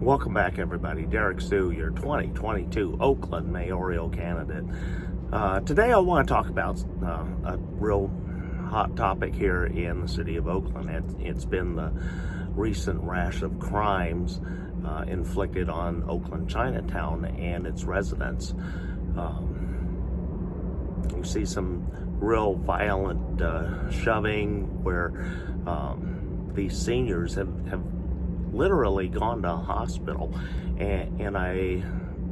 Welcome back, everybody. Derrick Soo, your 2022 Oakland mayoral candidate. Today I want to talk about a real hot topic here in the city of Oakland. It's been the recent rash of crimes inflicted on Oakland Chinatown and its residents. You see some real violent shoving where these seniors have literally gone to hospital, and I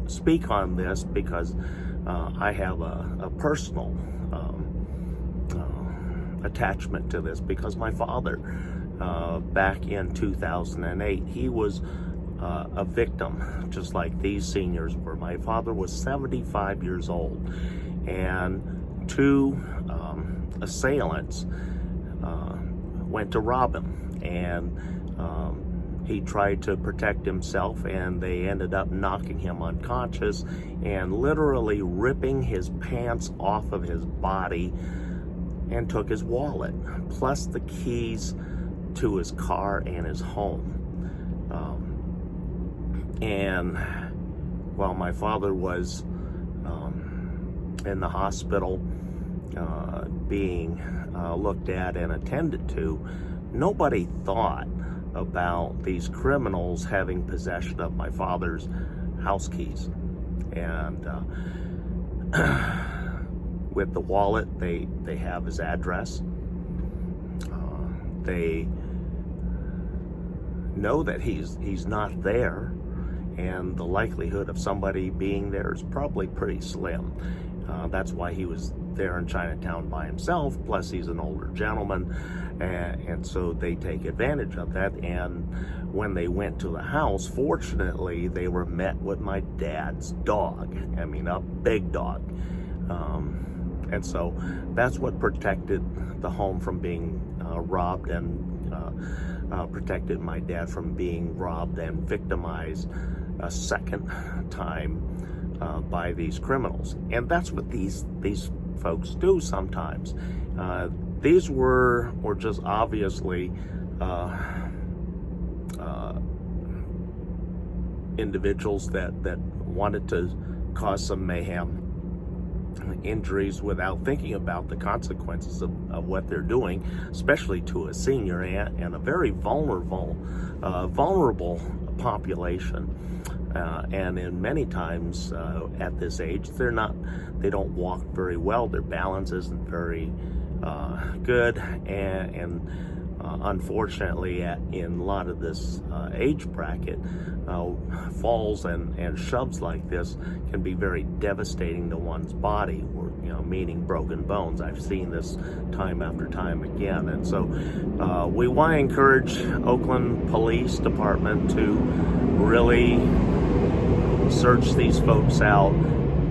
speak on this because I have a personal attachment to this, because my father back in 2008, he was a victim just like these seniors were. My father was 75 years old, and two assailants went to rob him, and he tried to protect himself, and they ended up knocking him unconscious and literally ripping his pants off of his body, and took his wallet, plus the keys to his car and his home. And while my father was in the hospital being looked at and attended to, nobody thought about these criminals having possession of my father's house keys. And with the wallet, they have his address. They know that he's not there, and the likelihood of somebody being there is probably pretty slim. That's why he was there in Chinatown by himself, plus he's an older gentleman, and so they take advantage of that. And when they went to the house, fortunately, they were met with my dad's dog. I mean, a big dog. And so that's what protected the home from being robbed, and protected my dad from being robbed and victimized a second time by these criminals. And that's what these folks do sometimes. These were just obviously individuals that wanted to cause some mayhem, injuries, without thinking about the consequences of what they're doing, especially to a senior and a very vulnerable population. And in many times at this age, they don't walk very well. Their balance isn't very good, and unfortunately, in a lot of this age bracket, falls and shoves like this can be very devastating to one's body, or meaning broken bones. I've seen this time after time again. And so we want to encourage Oakland Police Department to really search these folks out,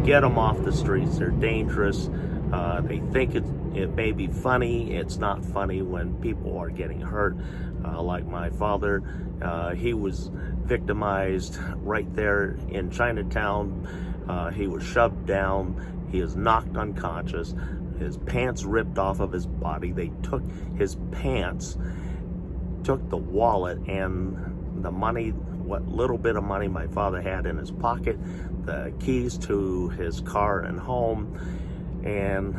get them off the streets. They're dangerous. They think it may be funny. It's not funny when people are getting hurt. Like my father, he was victimized right there in Chinatown. He was shoved down. He is knocked unconscious. His pants ripped off of his body. They took his pants, took the wallet and the money, what little bit of money my father had in his pocket, the keys to his car and home, and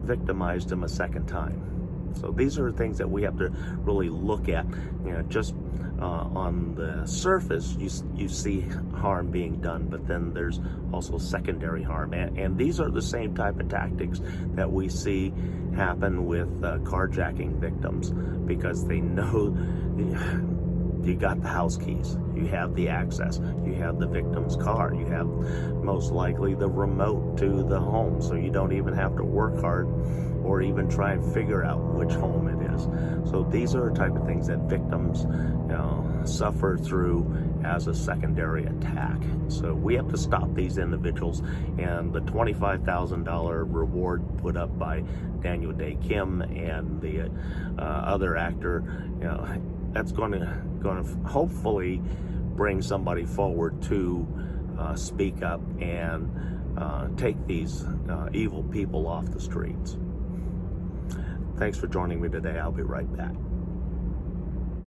victimized him a second time. So these are things that we have to really look at. Just on the surface, you see harm being done, but then there's also secondary harm. And these are the same type of tactics that we see happen with carjacking victims, because they know you got the house keys, you have the access, you have the victim's car, you have most likely the remote to the home, so you don't even have to work hard or even try and figure out which home it is. So these are the type of things that victims suffer through as a secondary attack. So we have to stop these individuals, and the $25,000 reward put up by Daniel Day Kim and the other actor, that's going to hopefully bring somebody forward to speak up and take these evil people off the streets. Thanks for joining me today. I'll be right back.